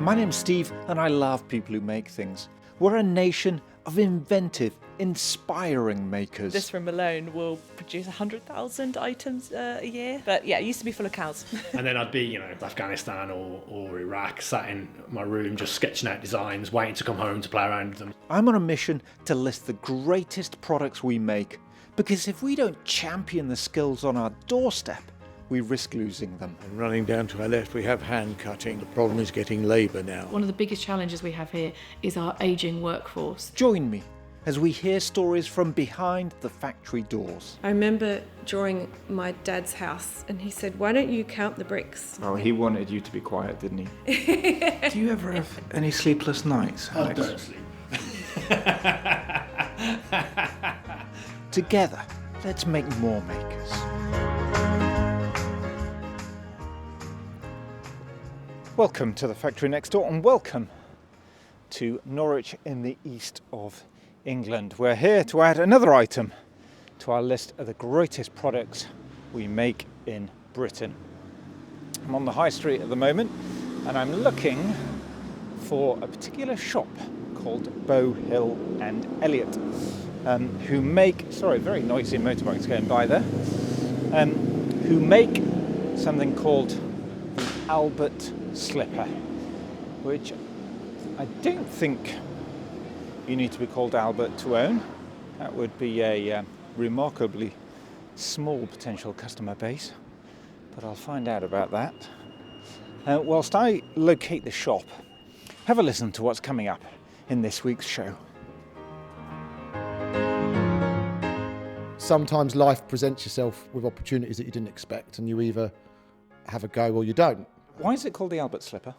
My name's Steve and I love people who make things. We're a nation of inventive, inspiring makers. This room alone will produce 100,000 items a year. But yeah, it used to be full of cows. And then I'd be, Afghanistan or Iraq, sat in my room just sketching out designs, waiting to come home to play around with them. I'm on a mission to list the greatest products we make, because if we don't champion the skills on our doorstep, we risk losing them. And running down to our left, we have hand cutting. The problem is getting labour now. One of the biggest challenges we have here is our ageing workforce. Join me as we hear stories from behind the factory doors. I remember drawing my dad's house and he said, "Why don't you count the bricks?" Oh, he wanted you to be quiet, didn't he? Do you ever have any sleepless nights, Alex? I don't sleep. Together, let's make more makers. Welcome to the factory next door, and welcome to Norwich in the east of England. We're here to add another item to our list of the greatest products we make in Britain. I'm on the high street at the moment and I'm looking for a particular shop called Bowhill and Elliott, who make, sorry, very noisy motorbikes going by there, who make something called the Albert slipper, which I don't think you need to be called Albert to own. That would be a remarkably small potential customer base, but I'll find out about that. Whilst I locate the shop, have a listen to what's coming up in this week's show. Sometimes life presents yourself with opportunities that you didn't expect, and you either have a go or you don't. Why is it called the Albert slipper?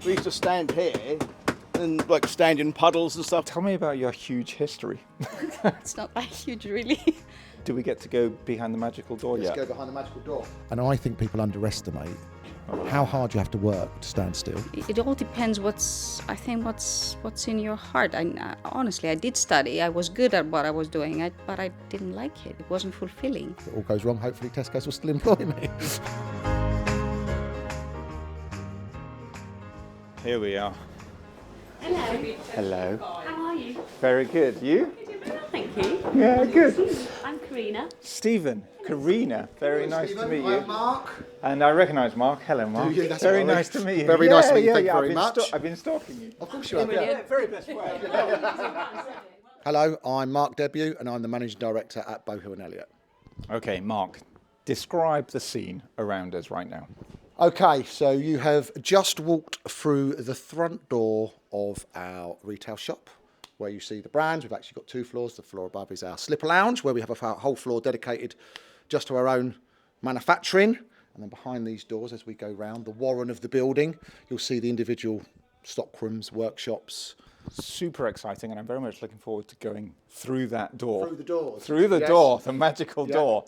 We used to stand here and stand in puddles and stuff. Tell me about your huge history. It's not that huge, really. Do we get to go behind the magical door yet? Let's go behind the magical door. And I think people underestimate how hard you have to work to stand still. It all depends what's in your heart. Honestly, I did study. I was good at what I was doing, but I didn't like it. It wasn't fulfilling. If it all goes wrong, hopefully Tesco's will still employ me. Here we are. Hello. Hello. How are you? Very good. You? Thank you. Yeah, good. I'm Karina. Stephen, Karina, very nice to meet you. I'm Marc. And I recognise Marc. Hello, Marc. Do you? That's Very all right. nice to meet you. Very nice to meet you. Thank you very I've been much. I've been stalking you. Of course you have. Yeah. Very best way. Hello, I'm Marc Debut and I'm the Managing Director at Bowhill and Elliott. Okay, Marc, describe the scene around us right now. Okay, so you have just walked through the front door of our retail shop where you see the brands. We've actually got two floors. The floor above is our slipper lounge where we have a whole floor dedicated just to our own manufacturing. And then behind these doors, as we go round the warren of the building, you'll see the individual stockrooms, workshops. Super exciting, and I'm very much looking forward to going through that door. Through the doors. Through the Yes. door, the magical Yeah. door.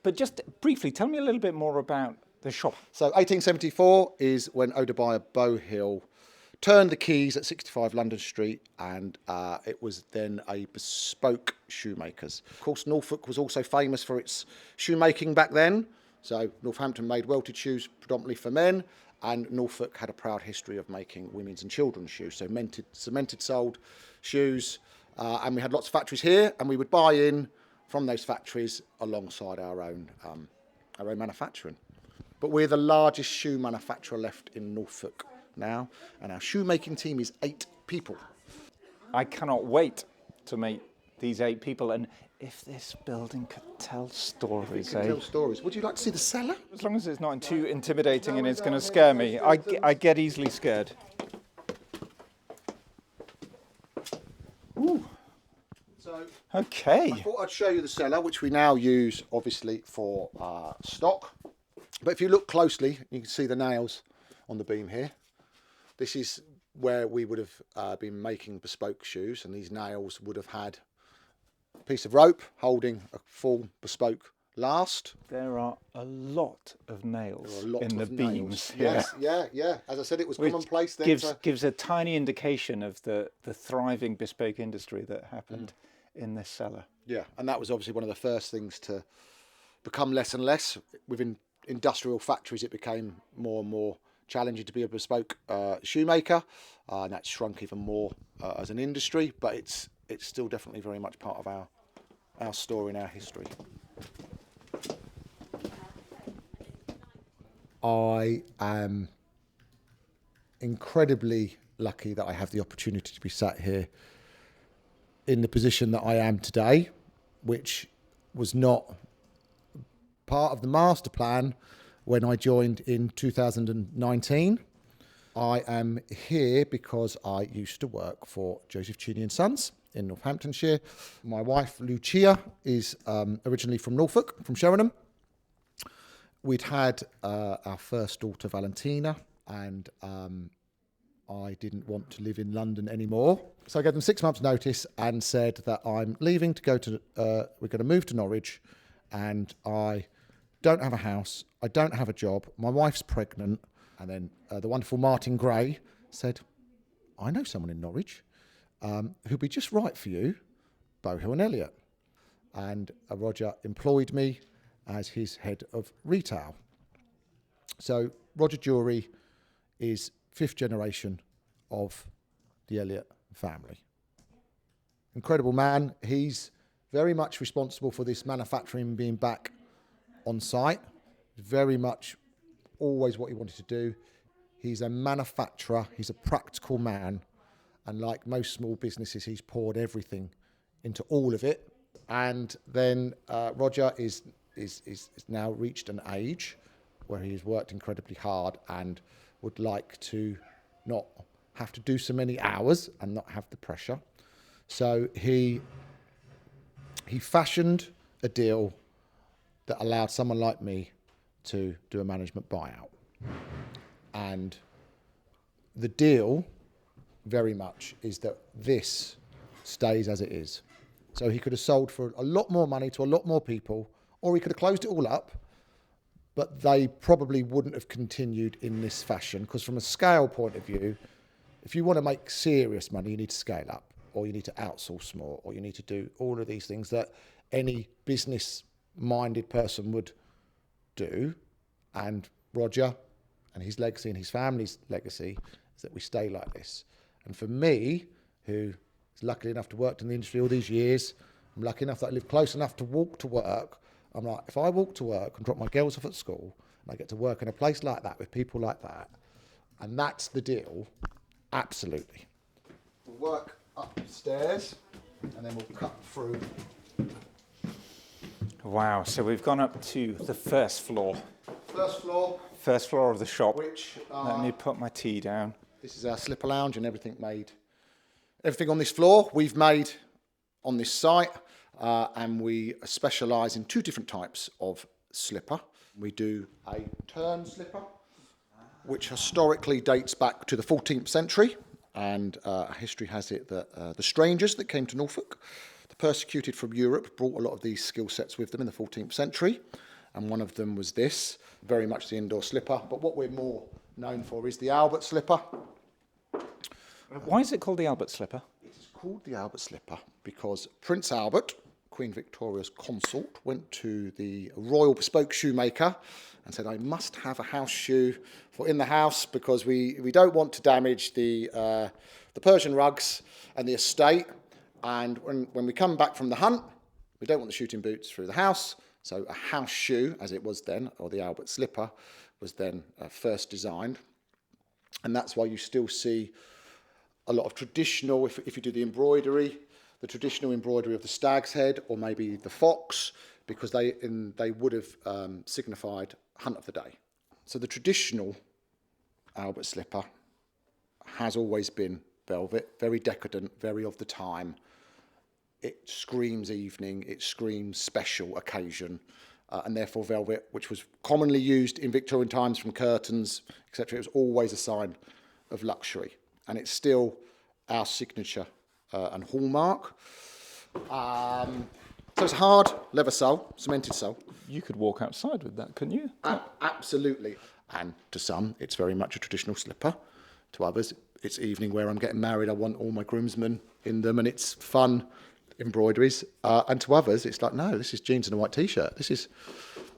But just briefly, tell me a little bit more about the shop. So 1874 is when Odebiah Bowhill turned the keys at 65 London Street, and it was then a bespoke shoemakers. Of course, Norfolk was also famous for its shoemaking back then. So Northampton made welted shoes predominantly for men, and Norfolk had a proud history of making women's and children's shoes, so cemented soled shoes. And we had lots of factories here, and we would buy in from those factories alongside our own manufacturing. But we're the largest shoe manufacturer left in Norfolk now, and our shoemaking team is 8 people. I cannot wait to meet these 8 people, and if this building could tell stories, Tell stories. Would you like to see the cellar? As long as it's not too intimidating and it's going to scare me. I get easily scared. Ooh. So Okay. I thought I'd show you the cellar, which we now use obviously for stock. But if you look closely, you can see the nails on the beam here. This is where we would have been making bespoke shoes, and these nails would have had a piece of rope holding a full bespoke last. There are a lot of nails in the beams. Yes, yeah. As I said, it was commonplace then. Gives a tiny indication of the thriving bespoke industry that happened in this cellar. Yeah, and that was obviously one of the first things to become less and less. Within industrial factories, it became more and more challenging to be a bespoke shoemaker, and that's shrunk even more as an industry, but it's still definitely very much part of our story and our history. I am incredibly lucky that I have the opportunity to be sat here in the position that I am today, which was not part of the master plan when I joined in 2019. I am here because I used to work for Joseph Cheney and Sons in Northamptonshire. My wife, Lucia, is originally from Norfolk, from Sheringham. We'd had our first daughter, Valentina, and I didn't want to live in London anymore. So I gave them 6 months' notice and said that I'm leaving to go to, we're going to move to Norwich, and I don't have a house, I don't have a job, my wife's pregnant. And then the wonderful Martin Gray said, I know someone in Norwich who'll be just right for you, Bowhill and Elliott. And Roger employed me as his head of retail. So Roger Jewellery is 5th generation of the Elliott family. Incredible man. He's very much responsible for this manufacturing being back on site. Very much always what he wanted to do. He's a manufacturer, he's a practical man, and like most small businesses, he's poured everything into all of it. And then Roger is now reached an age where he has worked incredibly hard and would like to not have to do so many hours and not have the pressure. So he fashioned a deal that allowed someone like me to do a management buyout. And the deal very much is that this stays as it is. So he could have sold for a lot more money to a lot more people, or he could have closed it all up, but they probably wouldn't have continued in this fashion, because from a scale point of view, if you want to make serious money, you need to scale up, or you need to outsource more, or you need to do all of these things that any business-minded person would do. And Roger and his legacy and his family's legacy is that we stay like this. And for me, who is lucky enough to work in the industry all these years, I'm lucky enough that I live close enough to walk to work. I'm like, if I walk to work and drop my girls off at school, and I get to work in a place like that with people like that, and that's the deal, absolutely. We'll work upstairs, and then we'll cut through. Wow, so we've gone up to the first floor. First floor. First floor of the shop. Which let me put my tea down. This is our slipper lounge and everything made. Everything on this floor we've made on this site, and we specialise in 2 different types of slipper. We do a turn slipper, which historically dates back to the 14th century, and history has it that the strangers that came to Norfolk, the persecuted from Europe, brought a lot of these skill sets with them in the 14th century, and one of them was this, very much the indoor slipper. But what we're more known for is the Albert slipper. Why is it called the Albert slipper? It is called the Albert slipper because Prince Albert, Queen Victoria's consort, went to the royal bespoke shoemaker and said, I must have a house shoe for in the house because we don't want to damage the Persian rugs and the estate. And when we come back from the hunt, we don't want the shooting boots through the house. So a house shoe, as it was then, or the Albert slipper, was then first designed. And that's why you still see a lot of traditional, if you do the embroidery, the traditional embroidery of the stag's head or maybe the fox, because they would have signified hunt of the day. So the traditional Albert slipper has always been velvet, very decadent, very of the time. It screams evening, it screams special occasion, and therefore velvet, which was commonly used in Victorian times from curtains, etc. It was always a sign of luxury, and it's still our signature and hallmark. So it's hard leather sole, cemented sole. You could walk outside with that, couldn't you? Absolutely. And to some, it's very much a traditional slipper. To others, it's evening wear. I'm getting married. I want all my groomsmen in them, and it's fun embroideries. And to others, it's like, no, this is jeans and a white T-shirt. This is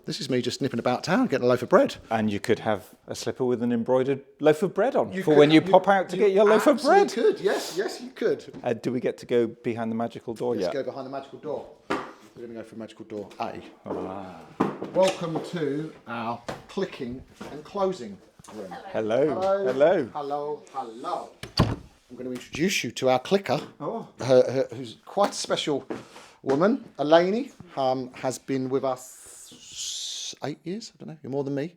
This is me just nipping about town, getting a loaf of bread. And you could have a slipper with an embroidered loaf of bread on when you pop out to get your loaf of bread. You could, yes, you could. Do we get to go behind the magical door yet? Let's go behind the magical door. We're going to go for magical door A. Welcome to our clicking and closing room. Hello. I'm going to introduce you to our clicker, who's quite a special woman. Elaine has been with us 8 years, I don't know, you're more than me.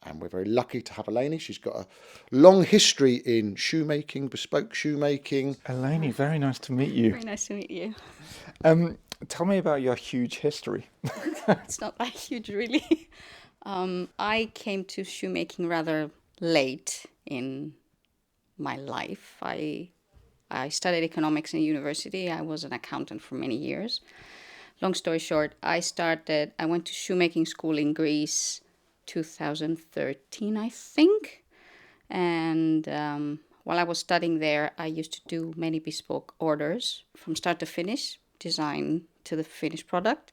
And we're very lucky to have Elaine. She's got a long history in shoemaking, bespoke shoemaking. Elaine, very nice to meet you. Very nice to meet you. Tell me about your huge history. It's not that huge, really. I came to shoemaking rather late in my life. I studied economics in university. I was an accountant for many years. Long story short, I went to shoemaking school in Greece 2013, I think. And while I was studying there, I used to do many bespoke orders from start to finish, design to the finished product.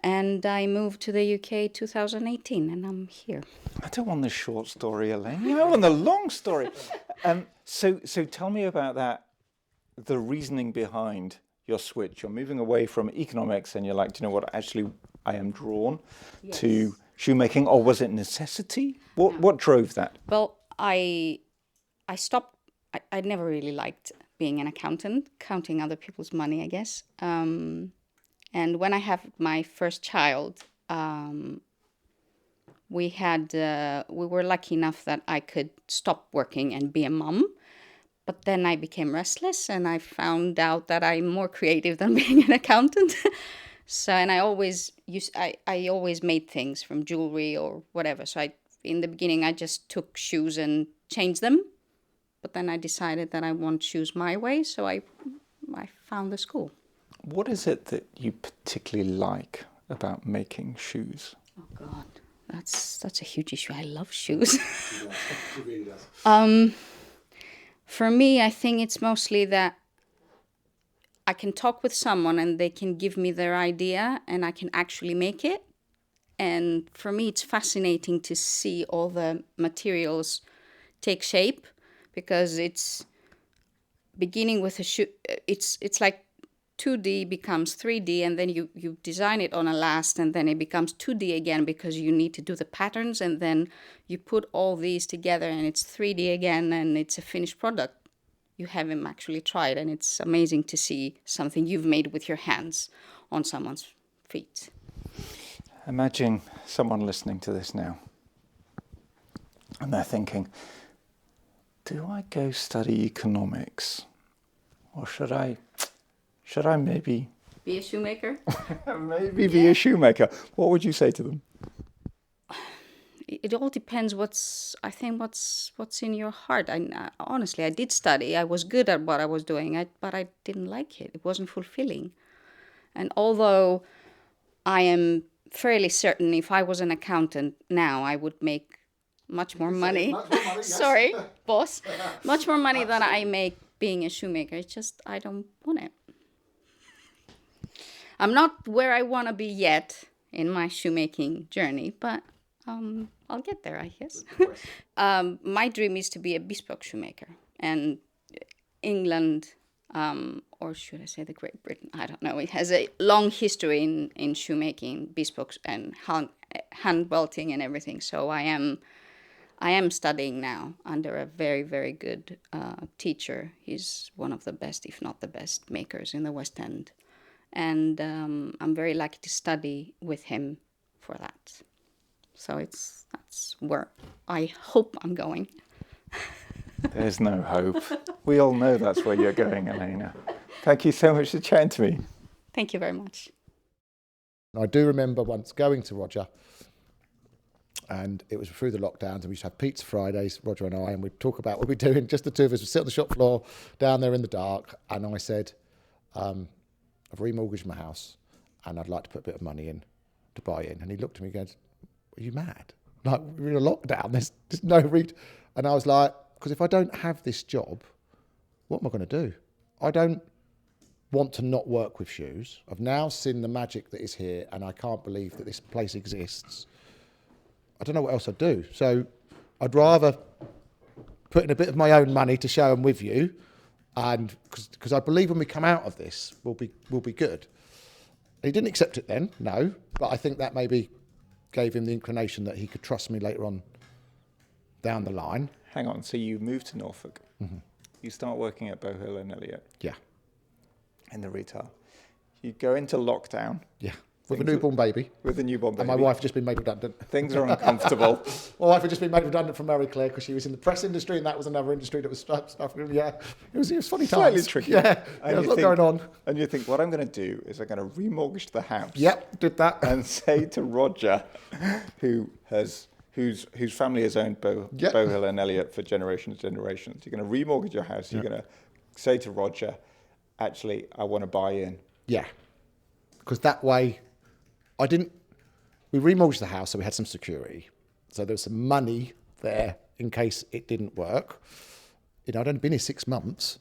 And I moved to the UK 2018, and I'm here. I don't want the short story, Elaine. I want the long story. So tell me about that, the reasoning behind your switch. You're moving away from economics, and you're like, do you know what? Actually, I am drawn to shoemaking, or was it necessity? What drove that? Well, I stopped. I never really liked being an accountant, counting other people's money, I guess. And when I had my first child, we were lucky enough that I could stop working and be a mum. But then I became restless, and I found out that I'm more creative than being an accountant. And I always made things from jewelry or whatever. So in the beginning, I just took shoes and changed them. But then I decided that I want shoes my way, so I found the school. What is it that you particularly like about making shoes? Oh God, that's a huge issue. I love shoes. She really does. For me, I think it's mostly that I can talk with someone and they can give me their idea and I can actually make it. And for me, it's fascinating to see all the materials take shape, because it's beginning with a shoe. It's like 2D becomes 3D, and then you design it on a last, and then it becomes 2D again because you need to do the patterns, and then you put all these together and it's 3D again, and it's a finished product. You haven't actually tried, and it's amazing to see something you've made with your hands on someone's feet. Imagine someone listening to this now, and they're thinking, do I go study economics, or should I maybe be a shoemaker? Maybe be a shoemaker. What would you say to them? It all depends what's in your heart. Honestly, I did study. I was good at what I was doing, but I didn't like it. It wasn't fulfilling. And although I am fairly certain if I was an accountant now, I would make much more money. Much more money, yes. Sorry, boss. Much more money than I make being a shoemaker. It's just I don't want it. I'm not where I want to be yet in my shoemaking journey, but I'll get there, I guess. My dream is to be a bespoke shoemaker. And England, or should I say the Great Britain, I don't know, it has a long history in shoemaking, bespoke and hand belting and everything. So I am studying now under a very, very good teacher. He's one of the best, if not the best, makers in the West End. And I'm very lucky to study with him for that. So that's where I hope I'm going. There's no hope. We all know that's where you're going, Elena. Thank you so much for chatting to me. Thank you very much. I do remember once going to Roger, and it was through the lockdowns, and we used to have pizza Fridays, Roger and I, and we'd talk about what we'd be doing, just the two of us would sit on the shop floor down there in the dark, and I said, I've remortgaged my house and I'd like to put a bit of money in to buy in. And he looked at me and goes, are you mad? Like, we're in a lockdown, there's no And I was like, because if I don't have this job, what am I going to do? I don't want to not work with shoes. I've now seen the magic that is here, and I can't believe that this place exists. I don't know what else I'd do. So I'd rather put in a bit of my own money to show them with you, and because I believe when we come out of this, we'll be good. He didn't accept it then, no, but I think that maybe gave him the inclination that he could trust me later on down the line. Hang on, so you moved to Norfolk. Mm-hmm. You start working at Bowhill and Elliott. Yeah. In the retail. You go into lockdown. Yeah. With a newborn baby. With a newborn baby. And my wife had just been made redundant. Things are uncomfortable. My wife had just been made redundant from Marie Claire because she was in the press industry, and that was another industry that was stuff. Yeah, it was funny times. Slightly tricky. Yeah, there was a lot going on. And you think, what I'm going to do is I'm going to remortgage the house. Yep, did that. And say to Roger, whose family has owned Bowhill and Elliott for generations. You're going to remortgage your house. You're going to say to Roger, actually, I want to buy in. Yeah, because that way, we remortgaged the house, so we had some security. So there was some money there in case it didn't work. I'd only been here 6 months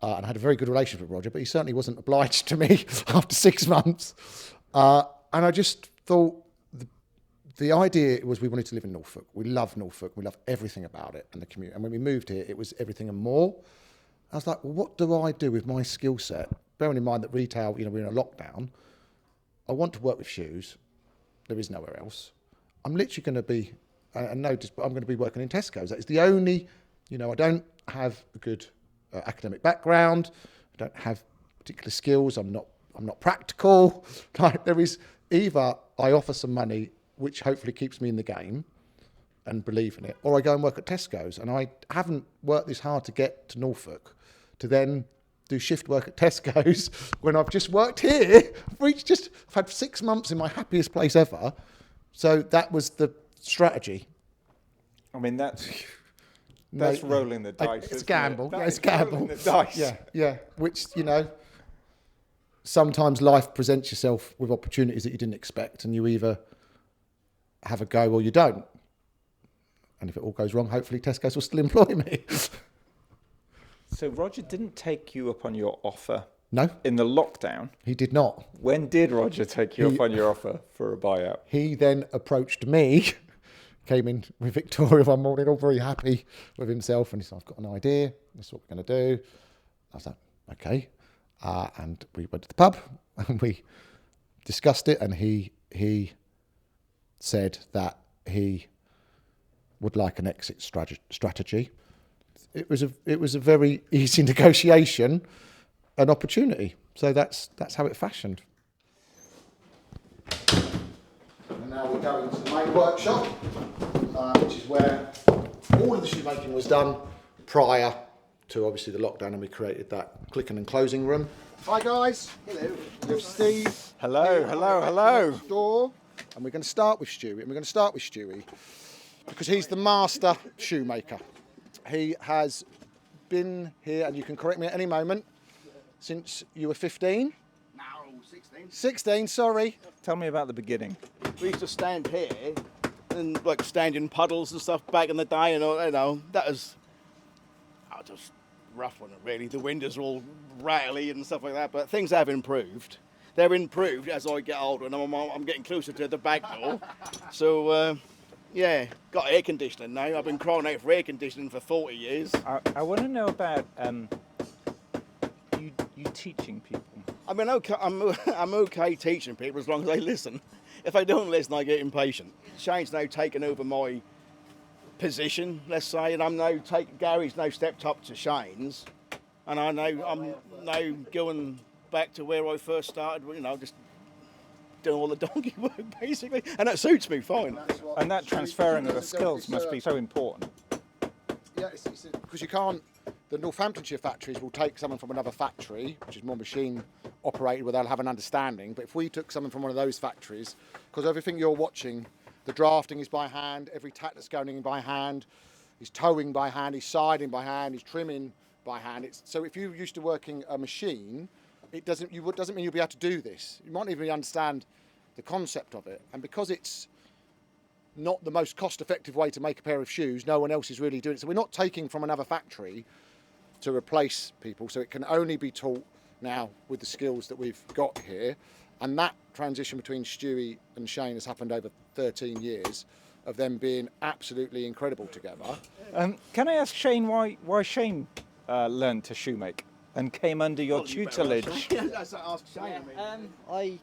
and had a very good relationship with Roger, but he certainly wasn't obliged to me after 6 months. And I just thought the idea was we wanted to live in Norfolk. We love Norfolk. We love everything about it and the community. And when we moved here, it was everything and more. I was like, well, what do I do with my skill set? Bearing in mind that retail, we're in a lockdown. I want to work with shoes. There is nowhere else. I'm literally going to be, and notice, but I'm going to be working in Tesco's. That is the only, I don't have a good academic background. I don't have particular skills. I'm not practical. Like, there is either I offer some money, which hopefully keeps me in the game and believe in it, or I go and work at Tesco's. And I haven't worked this hard to get to Norfolk to then do shift work at Tesco's when I've just worked here. I've had 6 months in my happiest place ever. So that was the strategy. I mean, that's rolling the dice. It's a gamble. It's a gamble. Rolling the dice. Yeah. Which, sometimes life presents yourself with opportunities that you didn't expect, and you either have a go or you don't. And if it all goes wrong, hopefully Tesco's will still employ me. So Roger didn't take you up on your offer. No. In the lockdown. He did not. When did Roger take you up on your offer for a buyout? He then approached me, came in with Victoria one morning, all very happy with himself, and he said, I've got an idea. This is what we're going to do. I was like, okay. And we went to the pub and we discussed it, and he said that he would like an exit strategy. It was a very easy negotiation, an opportunity. So that's how it fashioned. And now we're going to the main workshop, which is where all of the shoemaking was done prior to obviously the lockdown, and we created that clicking and closing room. Hi guys. Hello. There's Steve. Hello. Store. And we're going to start with Stewie. Because he's the master shoemaker. He has been here, and you can correct me at any moment, since you were 15? No, 16. 16, sorry. Tell me about the beginning. We used to stand here and stand in puddles and stuff back in the day, and that was just rough one, really. The windows are all rattly and stuff like that, but things have improved. They're improved as I get older, and I'm getting closer to the back door. So, yeah, got air conditioning now. I've been crying out for air conditioning for 40 years. I want to know about you teaching people. I mean, okay, I'm okay teaching people as long as they listen. If they don't listen, I get impatient. Shane's now taken over my position, let's say, and Gary's now stepped up to Shane's, and I'm now going back to where I first started, just doing all the donkey work, basically, and that suits me fine. And that transferring of the skills must be so important. Yeah, because you can't. The Northamptonshire factories will take someone from another factory, which is more machine operated, where they'll have an understanding. But if we took someone from one of those factories, because everything you're watching, the drafting is by hand, every tack that's going in by hand, he's towing by hand, he's siding by hand, he's trimming by hand. So if you're used to working a machine, it doesn't mean you'll be able to do this. You might not even understand the concept of it. And because it's not the most cost-effective way to make a pair of shoes, no one else is really doing it. So we're not taking from another factory to replace people. So it can only be taught now with the skills that we've got here. And that transition between Stewie and Shane has happened over 13 years of them being absolutely incredible together. Can I ask Shane why Shane learned to shoemake and came under your tutelage? I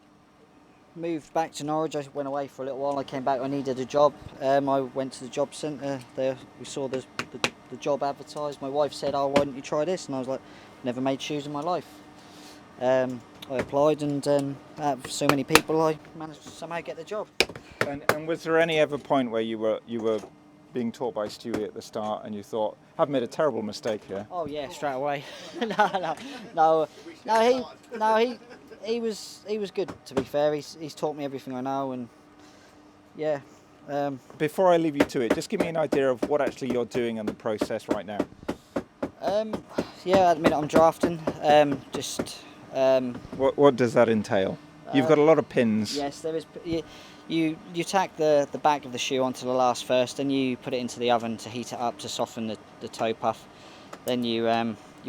moved back to Norwich. I went away for a little while. I came back. I needed a job. I went to the job centre. There we saw the job advertised. My wife said, "Oh, why don't you try this?" And I was like, "Never made shoes in my life." I applied, and out of so many people, I managed to somehow get the job. And was there any ever point where you were being taught by Stewie at the start, and you thought, "I've made a terrible mistake here"? Oh yeah, straight away. He was good, to be fair. He's taught me everything I know, and yeah. Before I leave you to it, just give me an idea of what actually you're doing in the process right now. Yeah, at the minute I'm drafting. What does that entail? You've got a lot of pins. Yes, there is. You tack the back of the shoe onto the last first, then you put it into the oven to heat it up to soften the toe puff. Then you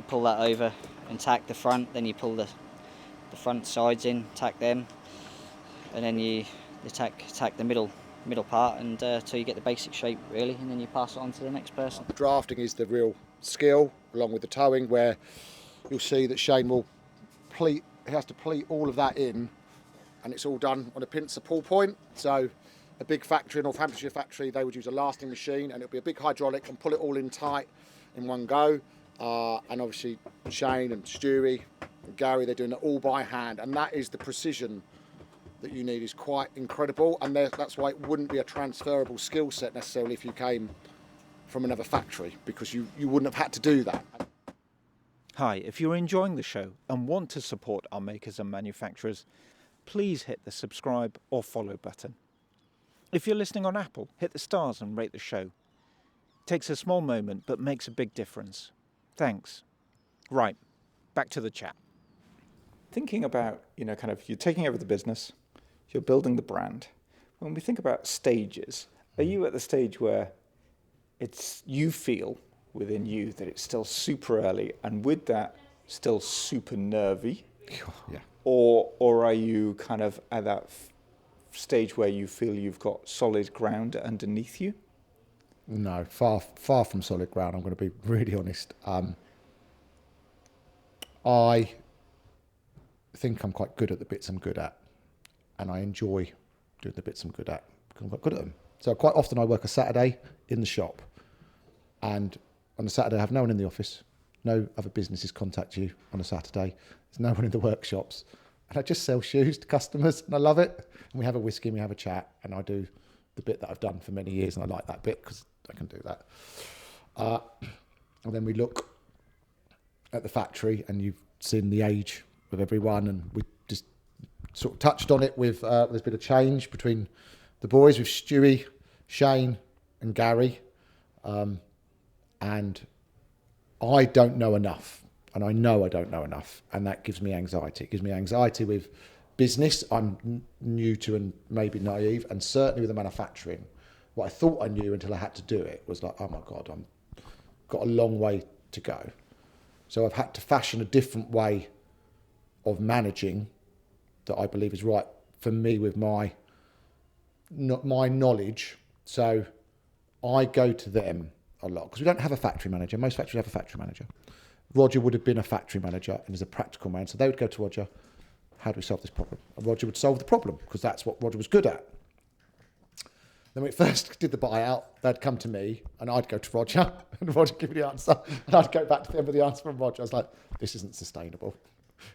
pull that over and tack the front. Then you pull the front sides in, tack them, and then you tack the middle part, and till you get the basic shape really, and then you pass it on to the next person. Drafting is the real skill, along with the towing, where you'll see that Shane will he has to pleat all of that in, and it's all done on a pincer pull point. So a big factory, a Northamptonshire factory, they would use a lasting machine, and it'll be a big hydraulic and pull it all in tight in one go. And obviously Shane and Stewie and Gary, they're doing it all by hand, and that is the precision that you need, is quite incredible, and that's why it wouldn't be a transferable skill set necessarily if you came from another factory, because you wouldn't have had to do that. Hi, if you're enjoying the show and want to support our makers and manufacturers, please hit the subscribe or follow button. If you're listening on Apple, hit the stars and rate the show. It takes a small moment but makes a big difference. Thanks. Right, back to the chat. Thinking about, kind of, you're taking over the business, you're building the brand. When we think about stages, are you at the stage where you feel within you that it's still super early, and with that still super nervy? Yeah. Or are you kind of at that stage where you feel you've got solid ground underneath you? No, far from solid ground. I'm going to be really honest. I think I'm quite good at the bits I'm good at, and I enjoy doing the bits I'm good at because I'm quite good at them. So quite often I work a Saturday in the shop, and on a Saturday I have no one in the office, no other businesses contact you on a Saturday, there's no one in the workshops, and I just sell shoes to customers, and I love it. And we have a whiskey and we have a chat, and I do the bit that I've done for many years, and I like that bit because I can do that. And then we look at the factory, and you've seen the age of everyone, and we just sort of touched on it with there's been a change between the boys with Stewie, Shane and Gary, and I don't know enough, and I know I don't know enough, and that gives me anxiety. It gives me anxiety with business I'm new to and maybe naive, and certainly with the manufacturing. What I thought I knew until I had to do it was like, oh my God, I've got a long way to go. So I've had to fashion a different way of managing that I believe is right for me with my knowledge. So I go to them a lot because we don't have a factory manager. Most factories have a factory manager. Roger would have been a factory manager and is a practical man. So they would go to Roger, how do we solve this problem? And Roger would solve the problem because that's what Roger was good at. Then when we first did the buyout, they'd come to me and I'd go to Roger and Roger would give me the answer, and I'd go back to them with the answer from Roger. I was like, this isn't sustainable.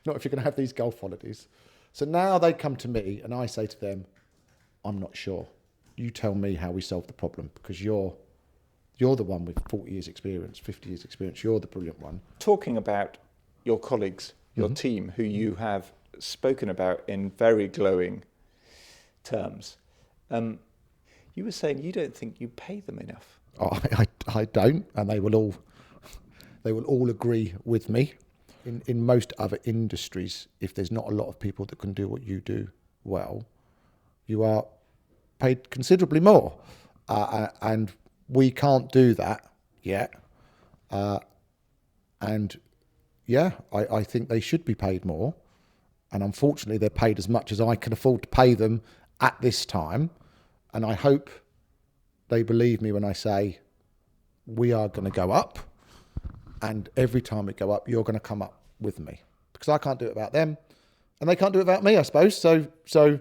Not if you're going to have these golf holidays. So now they come to me and I say to them, I'm not sure. You tell me how we solve the problem, because you're the one with 40 years experience, 50 years experience. You're the brilliant one. Talking about your colleagues, your team, who you have spoken about in very glowing terms, you were saying you don't think you pay them enough. Oh, I don't, and they will all agree with me. In most other industries, if there's not a lot of people that can do what you do well, you are paid considerably more, and we can't do that yet. And I think they should be paid more. And unfortunately, they're paid as much as I can afford to pay them at this time. And I hope they believe me when I say we are going to go up. And every time we go up, you're going to come up with me. Because I can't do it about them. And they can't do it about me, I suppose. So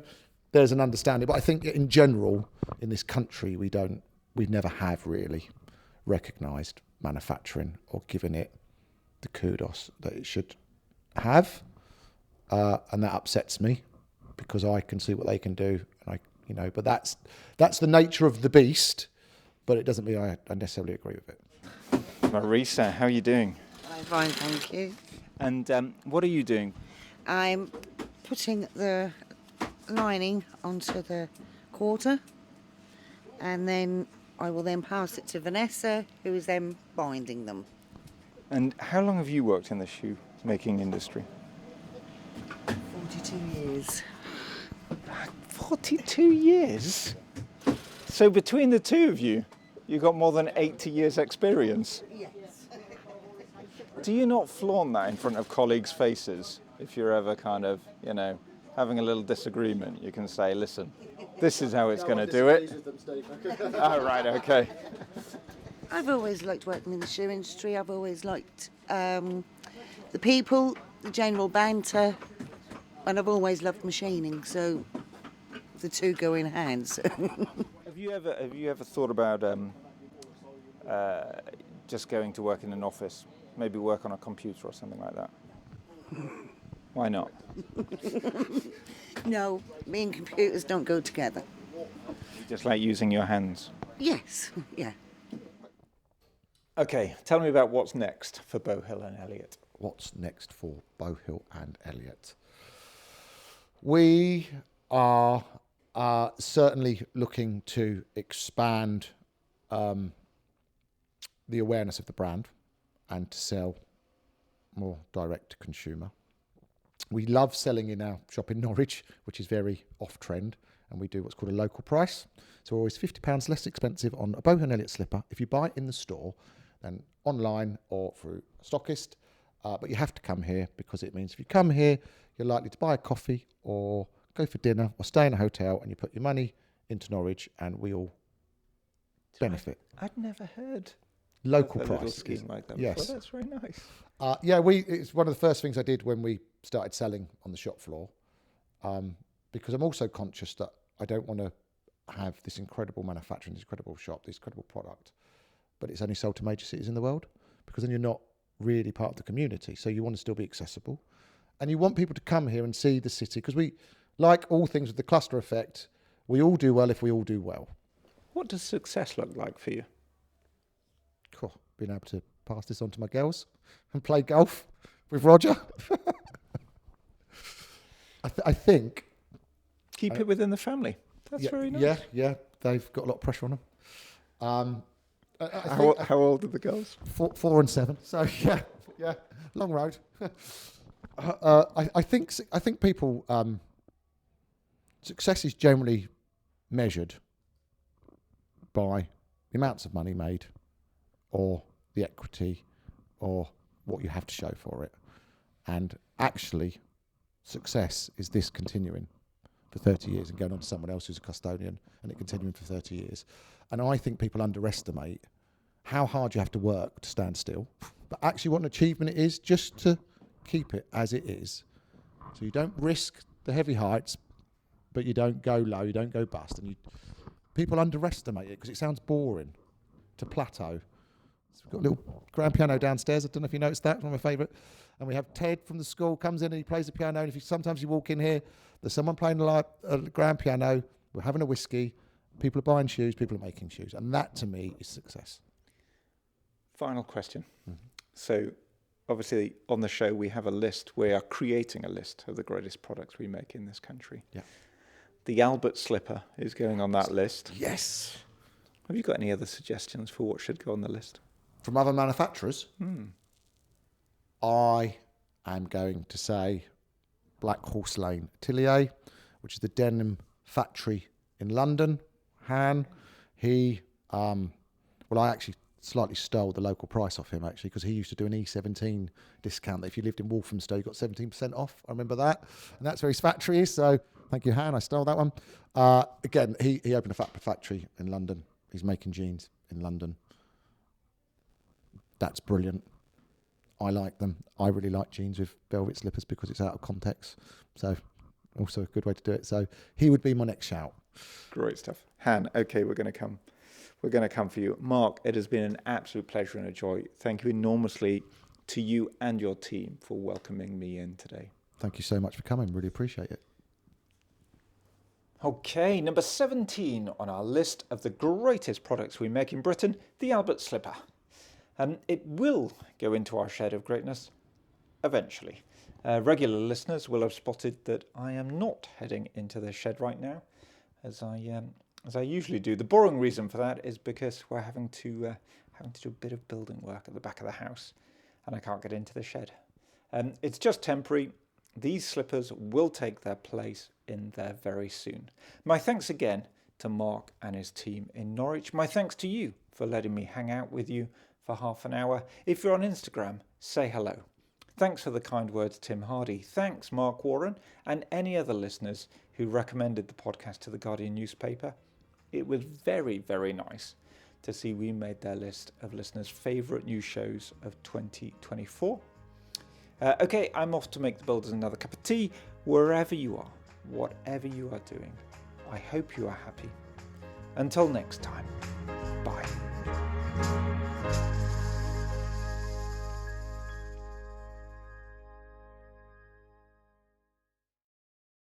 there's an understanding. But I think in general, in this country, we never have really recognised manufacturing or given it the kudos that it should have. And that upsets me because I can see what they can do, and but that's the nature of the beast. But it doesn't mean I necessarily agree with it. Marisa, how are you doing? I'm fine, thank you. And what are you doing? I'm putting the lining onto the quarter, and then I will then pass it to Vanessa, who is then binding them. And how long have you worked in the shoe making industry? 42 years. 42 years? So between the two of you, you got more than 80 years experience? Yes. Do you not flaunt that in front of colleagues' faces? If you're ever kind of, having a little disagreement, you can say, listen, this is how it's going to do it. Oh, right, okay. I've always liked working in the shoe industry. I've always liked the people, the general banter, and I've always loved machining, so the two go in hand. So. Have you ever thought about just going to work in an office, maybe work on a computer or something like that? Why not? No, me and computers don't go together. You just like using your hands? Yes, yeah. Okay, tell me about what's next for Bowhill and Elliott. What's next for Bowhill and Elliott? We are certainly looking to expand the awareness of the brand and to sell more direct to consumer. We love selling in our shop in Norwich, which is very off-trend, and we do what's called a local price. So we're always £50 less expensive on a Bowhill and Elliott slipper if you buy it in the store than online or through a stockist. But you have to come here because it means if you come here, you're likely to buy a coffee or go for dinner or stay in a hotel, and you put your money into Norwich and we all benefit. I'd never heard Local of a little price. scheme like that Yes. before. That's very nice. It's one of the first things I did when we started selling on the shop floor, because I'm also conscious that I don't want to have this incredible manufacturing, this incredible shop, this incredible product, but it's only sold to major cities in the world, because then you're not really part of the community. So you want to still be accessible, and you want people to come here and see the city, because we, like all things with the cluster effect, we all do well if we all do well. What does success look like for you? Cool. Being able to pass this on to my girls and play golf with Roger. I think... Keep it within the family. That's very nice. Yeah. They've got a lot of pressure on them. How old are the girls? 4 and 7. So yeah, long road. I think people success is generally measured by the amounts of money made, or the equity, or what you have to show for it. And actually, success is this continuing for 30 years and going on to someone else who's a custodian, and it continuing for 30 years. And I think people underestimate how hard you have to work to stand still, but actually what an achievement it is just to keep it as it is. So you don't risk the heavy heights, but you don't go low, you don't go bust. And people underestimate it because it sounds boring to plateau. So we've got a little grand piano downstairs. I don't know if you noticed that, one of my favourite. And we have Ted from the school comes in and he plays the piano. And sometimes you walk in here, there's someone playing a grand piano. We're having a whiskey. People are buying shoes. People are making shoes. And that, to me, is success. Final question. Mm-hmm. So, obviously, on the show, we have a list. We are creating a list of the greatest products we make in this country. Yeah. The Albert slipper is going on that list. Yes. Have you got any other suggestions for what should go on the list? From other manufacturers? I am going to say Black Horse Lane Atelier, which is the denim factory in London. Han, I actually slightly stole the local price off him, actually, because he used to do an E17 discount that if you lived in Walthamstow, you got 17% off. I remember that. And that's where his factory is. So thank you, Han. I stole that one. Again, he opened a factory in London. He's making jeans in London. That's brilliant. I like them. I really like jeans with velvet slippers because it's out of context. So also a good way to do it. So he would be my next shout. Great stuff. Han, okay, we're going to come. We're going to come for you. Marc, it has been an absolute pleasure and a joy. Thank you enormously to you and your team for welcoming me in today. Thank you so much for coming. Really appreciate it. Okay, number 17 on our list of the greatest products we make in Britain, the Albert slipper. It will go into our shed of greatness eventually. Regular listeners will have spotted that I am not heading into the shed right now, as I usually do. The boring reason for that is because we're having to do a bit of building work at the back of the house, and I can't get into the shed. It's just temporary. These slippers will take their place in there very soon. My thanks again to Marc and his team in Norwich. My thanks to you for letting me hang out with you for half an hour. If you're on Instagram, say hello. Thanks for the kind words, Tim Hardy. Thanks, Mark Warren, and any other listeners who recommended the podcast to the Guardian newspaper. It was very, very nice to see we made their list of listeners' favourite news shows of 2024. Okay, I'm off to make the builders another cup of tea. Wherever you are, whatever you are doing, I hope you are happy. Until next time.